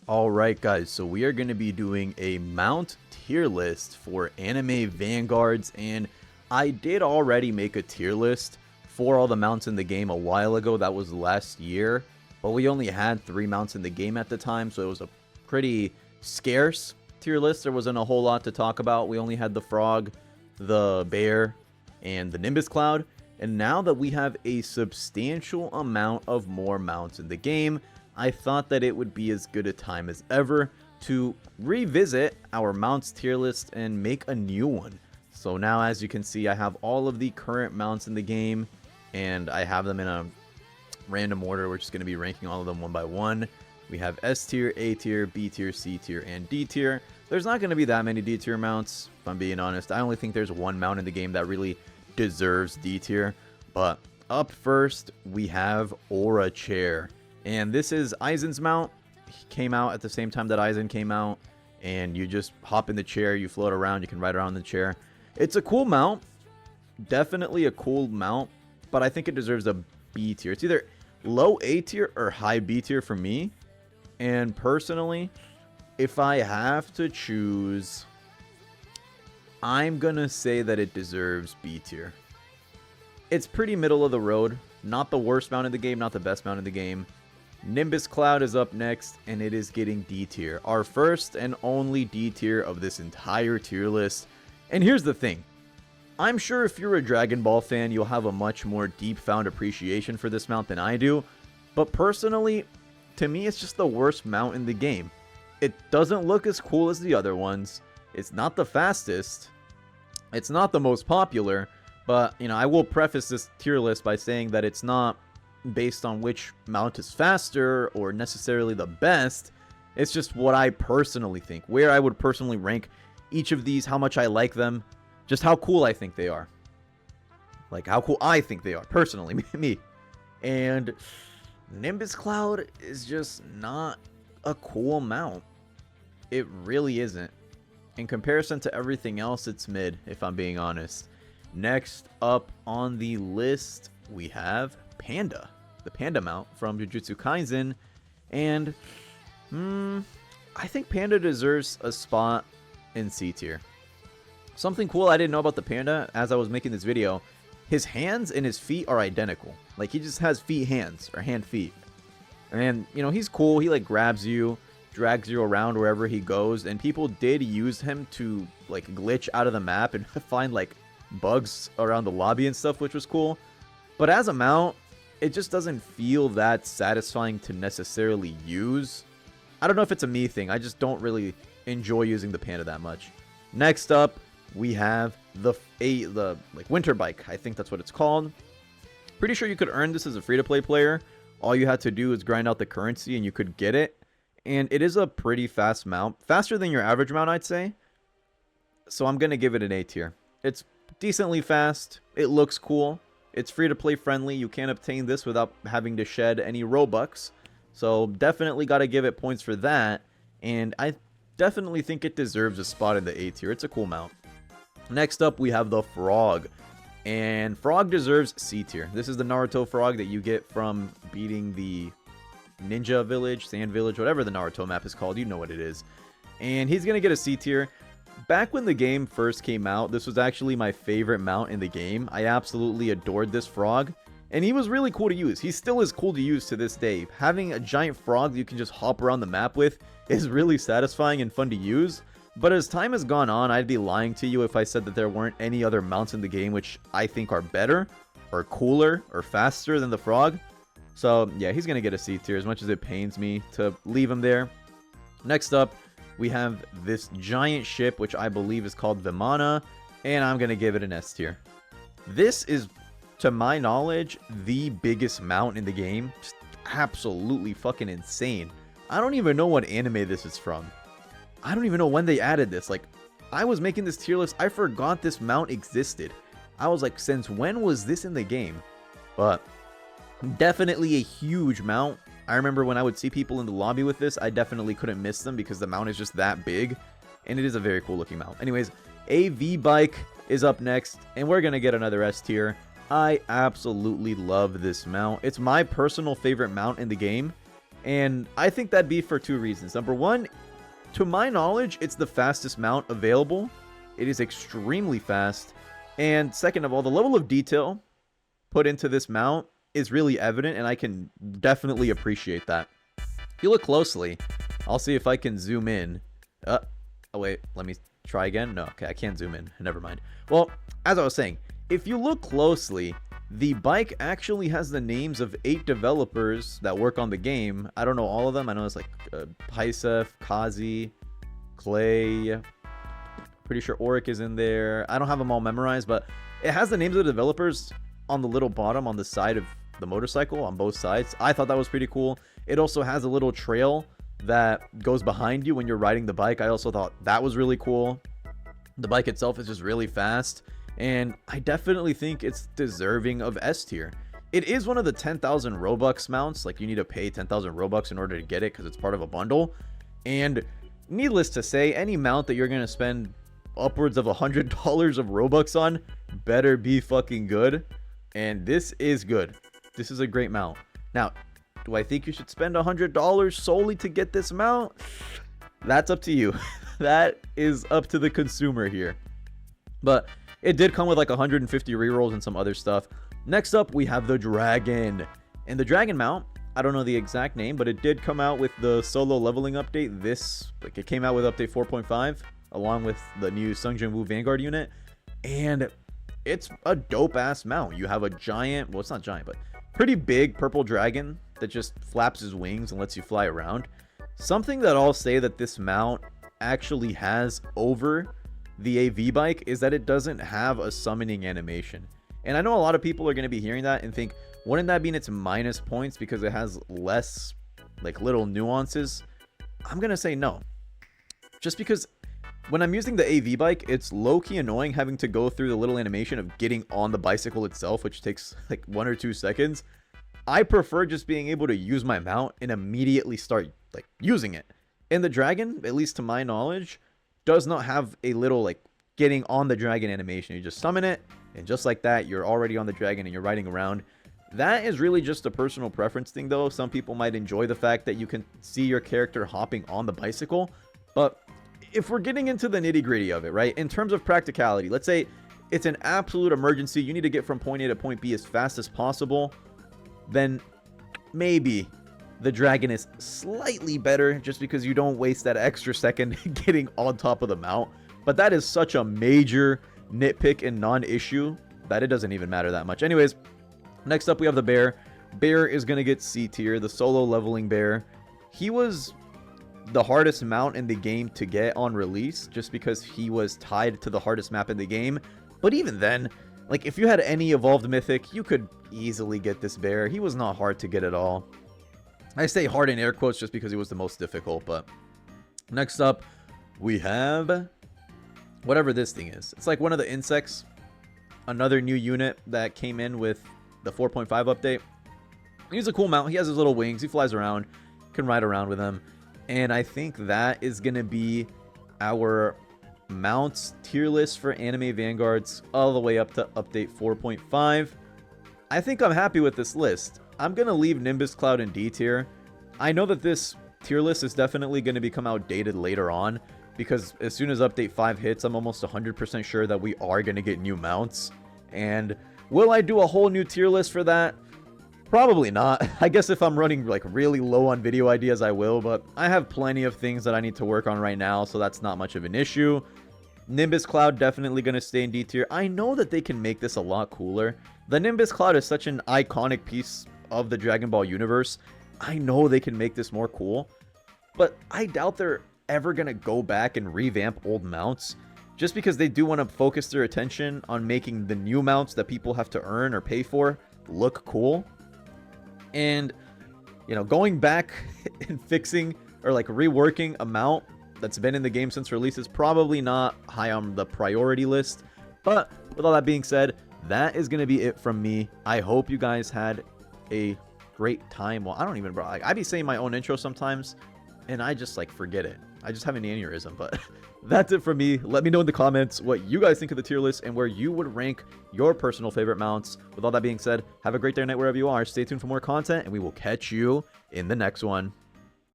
Alright guys, so we are going to be doing a mount tier list for anime Vanguards, and I did already make a tier list for all the mounts in the game a while ago. That was last year, but we only had 3 mounts in the game at the time, so it was a pretty scarce tier list. There wasn't a whole lot to talk about. We only had the frog, the bear, and the Nimbus Cloud, and now that we have a substantial amount of more mounts in the game, I thought that it would be as good a time as ever to revisit our mounts tier list and make a new one. So now, as you can see, I have all of the current mounts in the game, and I have them in a random order. We're just going to be ranking all of them one by one. We have S tier, A tier, B tier, C tier, and D tier. There's not going to be that many D tier mounts, if I'm being honest. I only think there's one mount in the game that really deserves D tier. But up first, we have Aura Chair. And this is Aizen's mount. He came out at the same time that Aizen came out. And you just hop in the chair, you float around, you can ride around the chair. It's a cool mount. Definitely a cool mount. But I think it deserves a B tier. It's either low A tier or high B tier for me. And personally, if I have to choose, I'm going to say that it deserves B tier. It's pretty middle of the road. Not the worst mount in the game, not the best mount in the game. Nimbus Cloud is up next, and it is getting D tier. Our first and only D tier of this entire tier list. And here's the thing. I'm sure if you're a Dragon Ball fan, you'll have a much more deep-found appreciation for this mount than I do. But personally, to me, it's just the worst mount in the game. It doesn't look as cool as the other ones. It's not the fastest. It's not the most popular. But, you know, I will preface this tier list by saying that it's not based on which mount is faster or necessarily the best. It's just what I personally think, where I would personally rank each of these, how much I like them, just how cool I think they are. Like, how cool I think they are, personally, me. And Nimbus Cloud is just not a cool mount. It really isn't. In comparison to everything else, it's mid, if I'm being honest. Next up on the list, we have Panda, the Panda mount from Jujutsu Kaisen, and I think Panda deserves a spot in C tier. Something cool I didn't know about the Panda as I was making this video, his hands and his feet are identical. Like, he just has feet hands, or hand feet. And, you know, he's cool. He, like, grabs you, drags you around wherever he goes, and people did use him to, like, glitch out of the map and find, like, bugs around the lobby and stuff, which was cool. But as a mount, it just doesn't feel that satisfying to necessarily use. I don't know if it's a me thing. I just don't really enjoy using the Panda that much. Next up, we have the like winter bike. I think that's what it's called. Pretty sure you could earn this as a free-to-play player. All you had to do is grind out the currency and you could get it. And it is a pretty fast mount. Faster than your average mount, I'd say. So I'm going to give it an A tier. It's decently fast. It looks cool. It's free-to-play friendly. You can't obtain this without having to shed any robux. So definitely got to give it points for that. And I definitely think it deserves a spot in the A tier. It's a cool mount. Next up, we have the Frog. And Frog deserves C tier. This is the Naruto Frog that you get from beating the Ninja Village, Sand Village, whatever the Naruto map is called. You know what it is. And he's going to get a C tier. Back when the game first came out, this was actually my favorite mount in the game. I absolutely adored this frog. And he was really cool to use. He still is cool to use to this day. Having a giant frog that you can just hop around the map with is really satisfying and fun to use. But as time has gone on, I'd be lying to you if I said that there weren't any other mounts in the game which I think are better, or cooler, or faster than the frog. So yeah, he's going to get a C tier as much as it pains me to leave him there. Next up, we have this giant ship, which I believe is called Vimana, and I'm going to give it an S tier. This is, to my knowledge, the biggest mount in the game. Just absolutely fucking insane. I don't even know what anime this is from. I don't even know when they added this. Like, I was making this tier list, I forgot this mount existed. I was like, since when was this in the game? But definitely a huge mount. I remember when I would see people in the lobby with this, I definitely couldn't miss them because the mount is just that big. And it is a very cool looking mount. Anyways, AV Bike is up next, and we're going to get another S tier. I absolutely love this mount. It's my personal favorite mount in the game. And I think that'd be for two reasons. Number one, to my knowledge, it's the fastest mount available. It is extremely fast. And second of all, the level of detail put into this mount is really evident, and I can definitely appreciate that. If you look closely, I'll see if I can zoom in. Oh wait, let me try again. No, okay, I can't zoom in. Never mind. Well, as I was saying, if you look closely, the bike actually has the names of 8 developers that work on the game. I don't know all of them. I know it's like Paisef, Kazi, Clay. Pretty sure Auric is in there. I don't have them all memorized, but it has the names of the developers on the little bottom on the side of the motorcycle on both sides. I thought that was pretty cool. It also has a little trail that goes behind you when you're riding the bike. I also thought that was really cool. The bike itself is just really fast, and I definitely think it's deserving of S tier. It is one of the 10,000 Robux mounts. Like, you need to pay 10,000 Robux in order to get it because it's part of a bundle. And needless to say, any mount that you're going to spend upwards of $100 of Robux on better be fucking good. And this is good. This is a great mount. Now, do I think you should spend $100 solely to get this mount? That's up to you. That is up to the consumer here. But it did come with like 150 rerolls and some other stuff. Next up, we have the Dragon. And the Dragon mount, I don't know the exact name, but it did come out with the solo leveling update. It came out with update 4.5 along with the new Sung Jin Woo Vanguard unit. And it's a dope ass mount. You have a giant, well, it's not giant, but pretty big purple dragon that just flaps his wings and lets you fly around. Something that I'll say that this mount actually has over the AV bike is that it doesn't have a summoning animation. And I know a lot of people are going to be hearing that and think, wouldn't that mean it's minus points because it has less like little nuances? I'm going to say no. Just because when I'm using the AV bike, it's low-key annoying having to go through the little animation of getting on the bicycle itself, which takes like 1 or 2 seconds. I prefer just being able to use my mount and immediately start like using it. And the Dragon, at least to my knowledge, does not have a little like getting on the dragon animation. You just summon it, and just like that, you're already on the dragon and you're riding around. That is really just a personal preference thing though. Some people might enjoy the fact that you can see your character hopping on the bicycle. But if we're getting into the nitty-gritty of it, right, in terms of practicality, let's say it's an absolute emergency, you need to get from point A to point B as fast as possible, then maybe the Dragon is slightly better just because you don't waste that extra second getting on top of the mount. But that is such a major nitpick and non-issue that it doesn't even matter that much. Anyways, next up we have the Bear. Bear is going to get C tier, the solo leveling Bear. He was the hardest mount in the game to get on release just because he was tied to the hardest map in the game. But even then, like, if you had any evolved mythic, you could easily get this Bear. He was not hard to get at all. I say hard in air quotes just because he was the most difficult. But next up we have whatever this thing is. It's like one of the insects, another new unit that came in with the 4.5 update. He's a cool mount. He has his little wings. He flies around. Can ride around with him. And I think that is going to be our mounts tier list for anime Vanguards all the way up to update 4.5. I think I'm happy with this list. I'm going to leave Nimbus Cloud in D tier. I know that this tier list is definitely going to become outdated later on because as soon as update 5 hits, I'm almost 100% sure that we are going to get new mounts. And will I do a whole new tier list for that? Probably not. I guess if I'm running like really low on video ideas, I will, but I have plenty of things that I need to work on right now, so that's not much of an issue. Nimbus Cloud definitely going to stay in D tier. I know that they can make this a lot cooler. The Nimbus Cloud is such an iconic piece of the Dragon Ball universe. I know they can make this more cool, but I doubt they're ever going to go back and revamp old mounts just because they do want to focus their attention on making the new mounts that people have to earn or pay for look cool. And, you know, going back and fixing or like reworking a mount that's been in the game since release is probably not high on the priority list. But with all that being said, that is going to be it from me. I hope you guys had a great time. Well, I don't even, bro. I be saying my own intro sometimes and I just like forget it. I just have an aneurysm, but that's it for me. Let me know in the comments what you guys think of the tier list and where you would rank your personal favorite mounts. With all that being said, have a great day or night wherever you are. Stay tuned for more content, and we will catch you in the next one.